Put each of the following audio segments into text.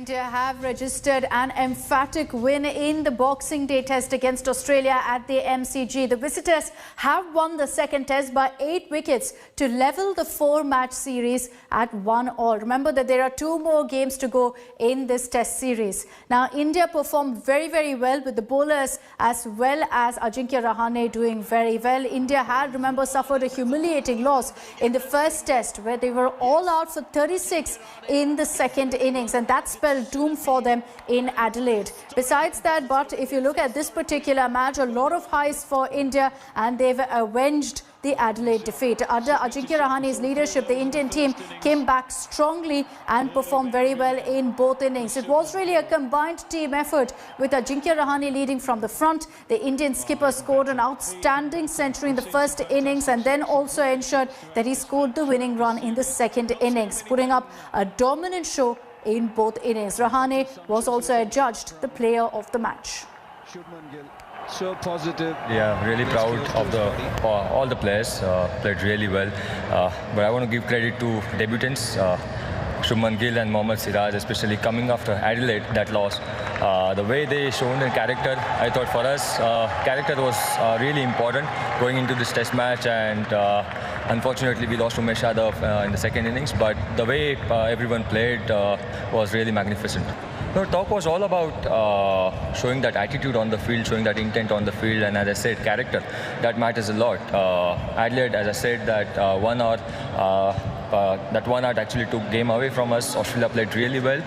India have registered an emphatic win in the Boxing Day test against Australia at the MCG. The visitors have won the second test by 8 wickets to level the 4-match series at 1-all. Remember that there are 2 more games to go in this test series. Now, India performed very well with the bowlers as well as Ajinkya Rahane doing very well. India had, remember, suffered a humiliating loss in the first test where they were all out for 36 in the second innings, and that spelled doom for them in Adelaide. Besides that, but if you look at this particular match, a lot of highs for India, and they've avenged the Adelaide defeat. Under Ajinkya Rahane's leadership, the Indian team came back strongly and performed very well in both innings. It was really a combined team effort with Ajinkya Rahane leading from the front. The Indian skipper scored an outstanding century in the first innings and then also ensured that he scored the winning run in the second innings, putting up a dominant show in both innings. Rahane was also adjudged the player of the match. So positive. Yeah, really proud of all the players. Played really well. But I want to give credit to debutants, Shubman Gill and Mohammad Siraj, especially coming after Adelaide, that loss. The way they shown their character, I thought for us, character was really important going into this test match, and unfortunately we lost to Umesh Yadav in the second innings, but the way everyone played was really magnificent. No, talk was all about showing that attitude on the field, showing that intent on the field, and as I said, character. That matters a lot. Adelaide, as I said, that 1 hour, that 1 hour actually took game away from us. Australia played really well,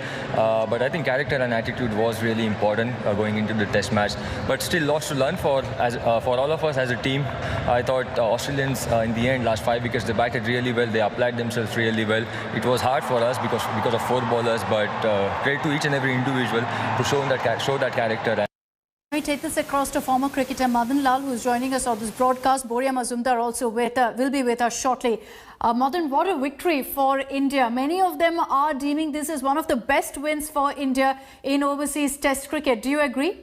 but I think character and attitude was really important going into the test match. But still lots to learn for all of us as a team. I thought Australians in the end, last 5 wickets, they batted really well. They applied themselves really well. It was hard for us because of 4 bowlers, but credit to each and every individual to show that character. We take this across to former cricketer Madan Lal, who's joining us on this broadcast. Boria Mazumdar also will be with us shortly. Madan, what a victory for India. Many of them are deeming this as one of the best wins for India in overseas test cricket. Do you agree?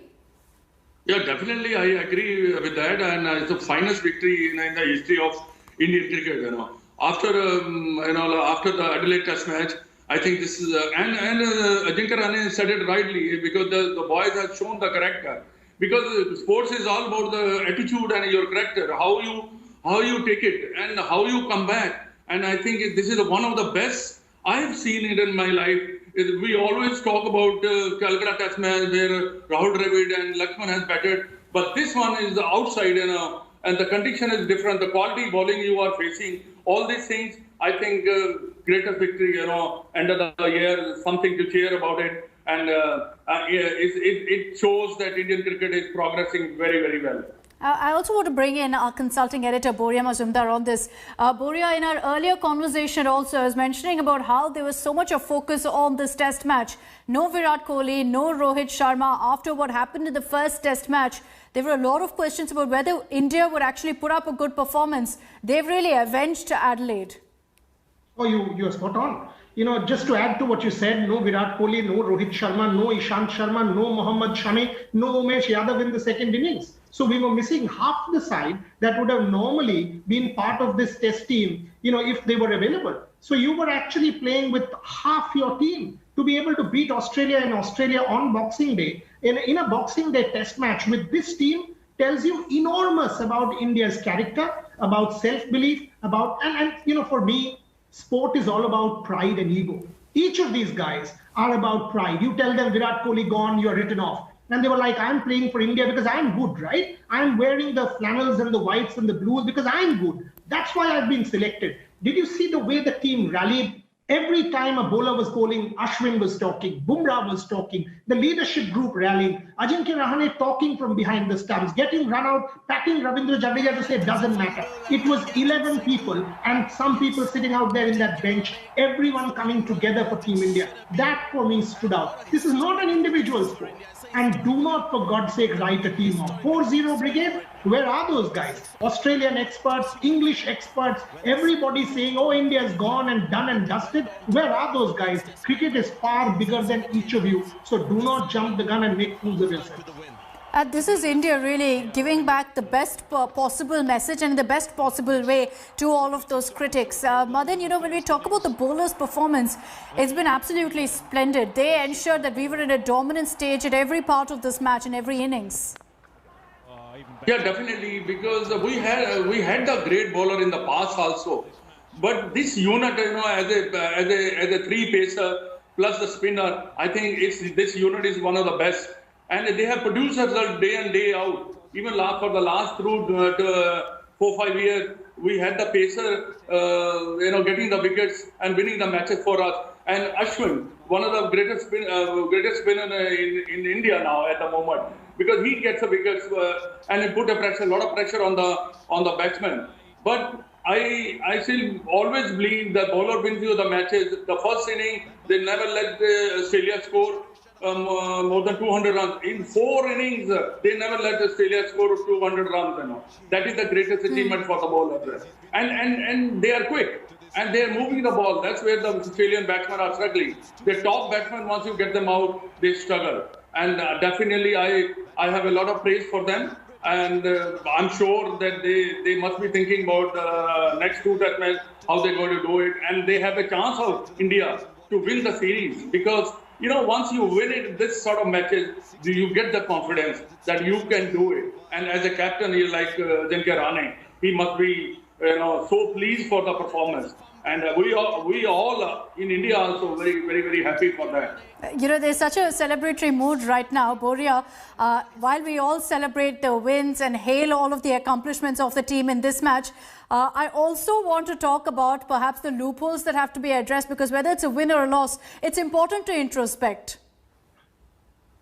Yeah, definitely I agree with that, and it's the finest victory in the history of Indian cricket. After after the Adelaide Test match, I think this is and Ajinkya Rahane said it rightly, because the boys have shown the character. Because sports is all about the attitude and your character, how you take it and how you come back. And I think this is one of the best I have seen it in my life. We always talk about Calcutta Test match where Rahul Dravid and Lakshman has batted, but this one is the outside, and the condition is different. The quality bowling you are facing, all these things, I think greatest victory, end of the year, something to cheer about it. And it shows that Indian cricket is progressing very well. I also want to bring in our consulting editor, Boria Mazumdar, on this. Boria, in our earlier conversation also, was mentioning about how there was so much of focus on this test match. No Virat Kohli, no Rohit Sharma. After what happened in the first test match, there were a lot of questions about whether India would actually put up a good performance. They've really avenged Adelaide. Oh, you're spot on. Just to add to what you said, no Virat Kohli, no Rohit Sharma, no Ishant Sharma, no Mohammad Shami, no Umesh Yadav in the second innings. So we were missing half the side that would have normally been part of this test team, if they were available. So you were actually playing with half your team to be able to beat Australia in Australia on Boxing Day. In a Boxing Day test match with this team tells you enormous about India's character, about self-belief, and for me, sport is all about pride and ego. Each of these guys are about pride. You tell them Virat Kohli gone, you're written off. And they were like, I'm playing for India because I'm good, right? I'm wearing the flannels and the whites and the blues because I'm good. That's why I've been selected. Did you see the way the team rallied? Every time a bowler was bowling, Ashwin was talking, Bumrah was talking, the leadership group rallying, Ajinkya Rahane talking from behind the stumps, getting run out, packing Ravindra Jadeja to say it doesn't matter. It was 11 people and some people sitting out there in that bench, everyone coming together for Team India. That for me stood out. This is not an individual sport. And do not, for God's sake, write a team off. 4-0 brigade, where are those guys? Australian experts, English experts, everybody saying, oh, India's gone and done and dusted. Where are those guys? Cricket is far bigger than each of you. So do not jump the gun and make fools of yourself. This is India really giving back the best possible message and the best possible way to all of those critics. Madan, you know, when we talk about the bowlers' performance, it's been absolutely splendid. They ensured that we were in a dominant stage at every part of this match, in every innings. Yeah, definitely, because we had the great bowler in the past also. But this unit, you know, as a three pacer plus the spinner, I think this unit is one of the best. And they have produced results day in, day out. Even for the last 4-5 years, we had the pacer, getting the wickets and winning the matches for us. And Ashwin, one of the greatest spinner in India now at the moment, because he gets the wickets and it put a lot of pressure on the batsman. But I still always believe that bowler wins you the matches. The first inning, they never let Australia score more than 200 runs. In 4 innings, they never let Australia score 200 runs. You know. That is the greatest achievement for the bowlers. And they are quick. And they are moving the ball. That's where the Australian batsmen are struggling. The top batsmen, once you get them out, they struggle. And definitely, I have a lot of praise for them. And I'm sure that they must be thinking about next 2 test matches, how they're going to do it. And they have a chance of India to win the series. Because, you know, once you win it, this sort of matches, you get the confidence that you can do it. And as a captain, you like Rahane, he must be, so pleased for the performance. And we all in India also very, very, very happy for that. You know, there's such a celebratory mood right now, Boria. While we all celebrate the wins and hail all of the accomplishments of the team in this match, I also want to talk about perhaps the loopholes that have to be addressed, because whether it's a win or a loss, it's important to introspect.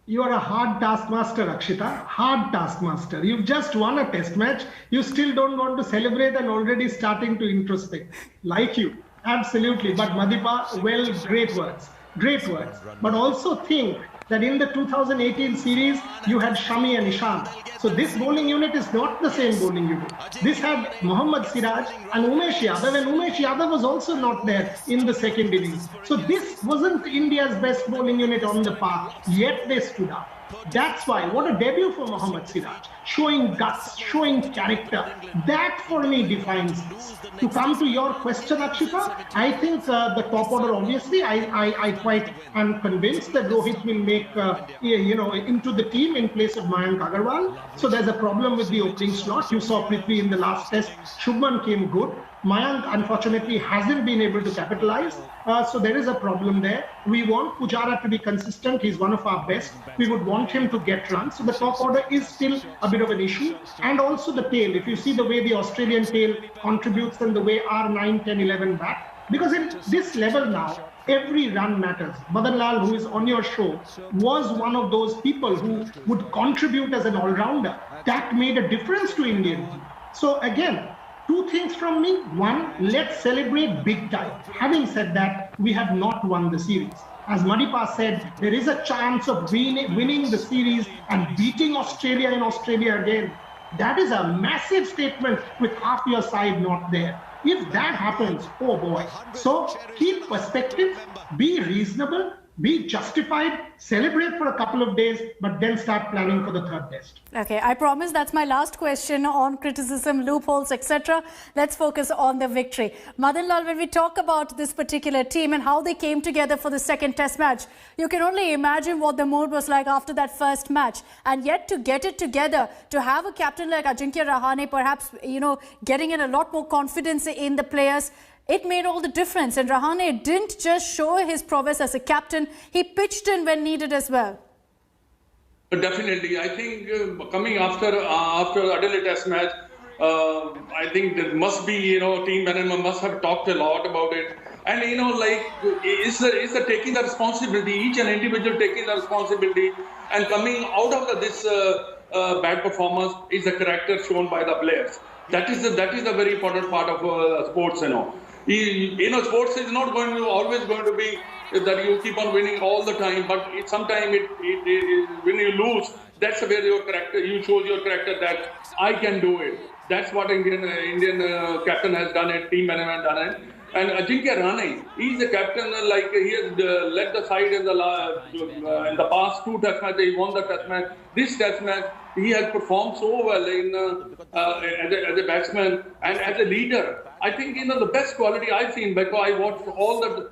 You are a hard taskmaster, Akshita. Hard taskmaster. You've just won a test match. You still don't want to celebrate and already starting to introspect. Like you. Absolutely. But Madipa, well, great words. Great words. But also think that in the 2018 series, you had Shami and Ishant. So this bowling unit is not the same bowling unit. This had Mohammad Siraj and Umesh Yadav, and Umesh Yadav was also not there in the second innings. So this wasn't India's best bowling unit on the park, yet they stood up. That's why, what a debut for Mohammad Siraj. Showing guts, showing character. That for me defines this. To come to your question, Akshita, I think the top order, obviously, I quite am convinced that Rohit will make, into the team in place of Mayank Agarwal. So there's a problem with the opening slot. You saw Prithvi in the last test. Shubman came good. Mayank, unfortunately, hasn't been able to capitalize. So there is a problem there. We want Pujara to be consistent. He's one of our best. We would want him to get runs. So the top order is still a bit of an issue. And also the tail. If you see the way the Australian tail contributes and the way our 9, 10, 11 bat. Because in this level now, every run matters. Madan Lal, who is on your show, was one of those people who would contribute as an all-rounder. That made a difference to Indian team. So again, 2 things from me. 1, let's celebrate big time. Having said that, we have not won the series. As Madipa said, there is a chance of winning the series and beating Australia in Australia again. That is a massive statement with half your side not there. If that happens, oh boy. So keep perspective, be reasonable, be justified, celebrate for a couple of days, but then start planning for the 3rd test. Okay, I promise that's my last question on criticism, loopholes, etc. Let's focus on the victory. Madan Lal, when we talk about this particular team and how they came together for the 2nd test match, you can only imagine what the mood was like after that first match. And yet to get it together, to have a captain like Ajinkya Rahane, perhaps, getting in a lot more confidence in the players, it made all the difference. And Rahane didn't just show his prowess as a captain, he pitched in when needed as well. Definitely. I think coming after Adelaide Test match, I think there must be, team management must have talked a lot about it. And, it's the taking the responsibility, each and individual taking the responsibility and coming out of this bad performance is the character shown by the players. That is the very important part of sports, Sports is not always going to be that you keep on winning all the time, but sometimes when you lose, that's where your character, you show your character that I can do it. That's what Indian captain has done it, team management done it. And Ajinkya Rahane, he's the captain, like he has led the side in the past 2 test matches. He won the test match. This test match, he has performed so well as a batsman and as a leader. I think the best quality I've seen, because I watched all throughout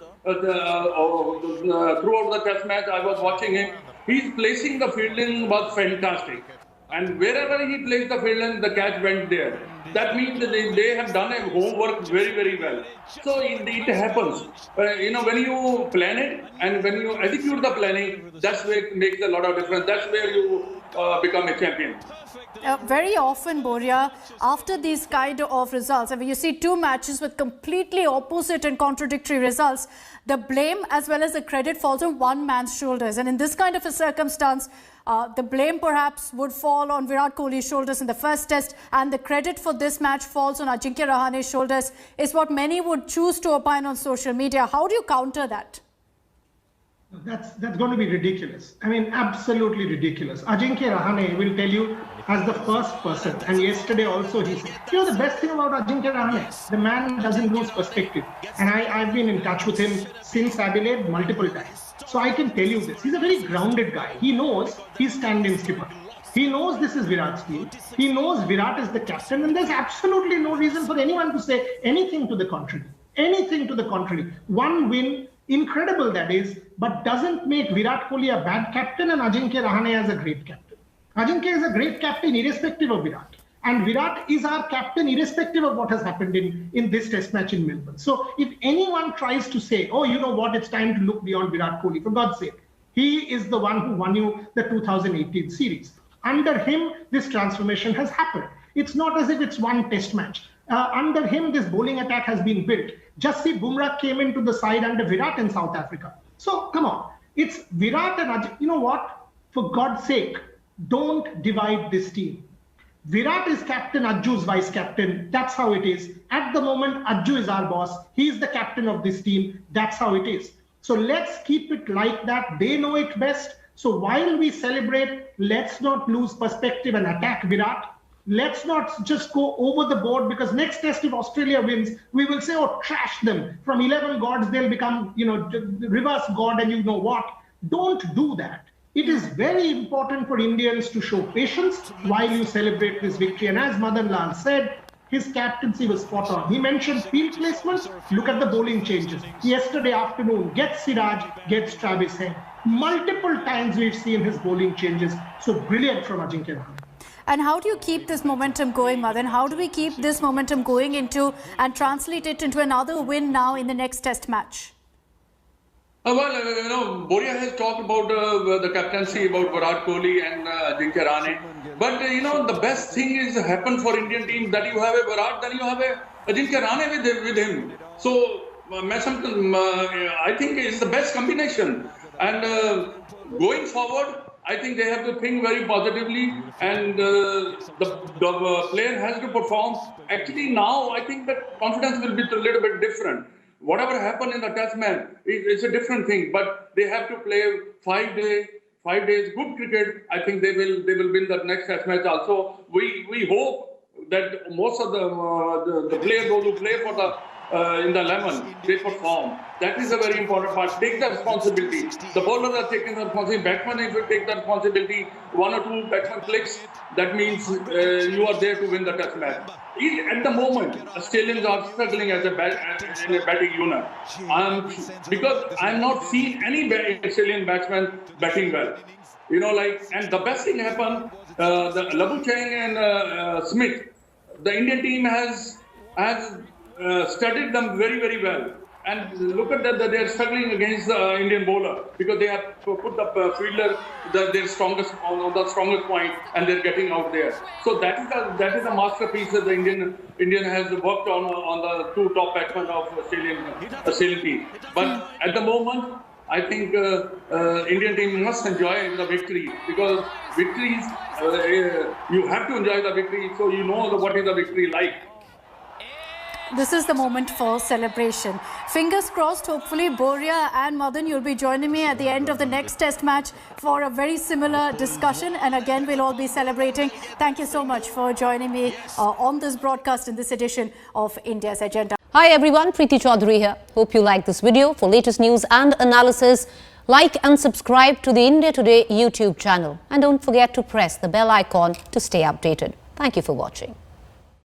the test match. I was watching him. His placing the fielding was fantastic. And wherever he placed the fielding, the catch went there. That means that they have done a homework very, very well. So it happens. When you plan it and when you execute the planning, that's where it makes a lot of difference. That's where you become a champion. Very often, Bumrah, after these kind of results, I mean, you see 2 matches with completely opposite and contradictory results, the blame as well as the credit falls on one man's shoulders. And in this kind of a circumstance, the blame perhaps would fall on Virat Kohli's shoulders in the first test, and the credit for this match falls on Ajinkya Rahane's shoulders, is what many would choose to opine on social media. How do you counter that? That's going to be ridiculous. I mean, absolutely ridiculous. Ajinkya Rahane will tell you as the first person, and yesterday also he said, the best thing about Ajinkya Rahane, the man doesn't lose perspective. And I've been in touch with him since Adelaide multiple times. So I can tell you this. He's a very grounded guy. He knows he's stand-in skipper. He knows this is Virat's team. He knows Virat is the captain, and there's absolutely no reason for anyone to say anything to the contrary. Anything to the contrary. One win, incredible that is, but doesn't make Virat Kohli a bad captain and Ajinkya Rahane as a great captain. Ajinkya is a great captain irrespective of Virat. And Virat is our captain irrespective of what has happened in this test match in Melbourne. So if anyone tries to say, oh, you know what, it's time to look beyond Virat Kohli, for God's sake, he is the one who won you the 2018 series. Under him, this transformation has happened. It's not as if it's one test match. Under him, this bowling attack has been built. Jasprit Bumrah came into the side under Virat in South Africa. So, come on. It's Virat and Ajinkya. You know what? For God's sake, don't divide this team. Virat is captain, Ajju's vice captain. That's how it is. At the moment, Ajju is our boss. He's the captain of this team. That's how it is. So let's keep it like that. They know it best. So while we celebrate, let's not lose perspective and attack Virat. Let's not just go over the board, because next test, if Australia wins, we will say, oh, trash them. From 11 gods, they'll become, reverse god, and you know what? Don't do that. It is very important for Indians to show patience while you celebrate this victory. And as Madan Lal said, his captaincy was spot on. He mentioned field placement. Look at the bowling changes. Yesterday afternoon, gets Siraj, gets Travis Head. Multiple times we've seen his bowling changes. So brilliant from Ajinkya Rahane. And how do you keep this momentum going, Madan? How do we keep this momentum going into and translate it into another win now in the next test match? Bumrah has talked about the captaincy, about Virat Kohli and Ajinkya Rahane. But, the best thing is happened for Indian team that you have a Virat, then you have a Ajinkya Rahane with him. So, I think it's the best combination. And going forward, I think they have to think very positively, and the player has to perform. Actually, now I think that confidence will be a little bit different. Whatever happened in the test match, it's a different thing. But they have to play 5 days good cricket. I think they will win the next test match also. We hope that most of the players, those who play for the in the 11, they perform. That is a very important part. Take the responsibility. The bowlers are taking the responsibility. Batsmen, if you take the responsibility, 1 or 2 batsmen clicks, that means you are there to win the test match. At the moment, Australians are struggling as a batting unit. Because I'm not seeing any Australian batsmen batting well. And the best thing happened, the Labuschagne and Smith, the Indian team has studied them very, very well. And look at that, they are struggling against the Indian bowler, because they have put the fielder their strongest on the strongest point, and they're getting out there. So that is a masterpiece that the Indian has worked on the 2 top batsmen of Australian team. But at the moment, I think Indian team must enjoy the victory, because victories you have to enjoy the victory, so you know what is the victory like. this is the moment for celebration. Fingers crossed, hopefully, Boria and Madan, you'll be joining me at the end of the next test match for a very similar discussion. And again, we'll all be celebrating. Thank you so much for joining me on this broadcast in this edition of India's Agenda. Hi everyone, Preeti Chaudhary here. Hope you like this video. For latest news and analysis, like and subscribe to the India Today YouTube channel. And don't forget to press the bell icon to stay updated. Thank you for watching.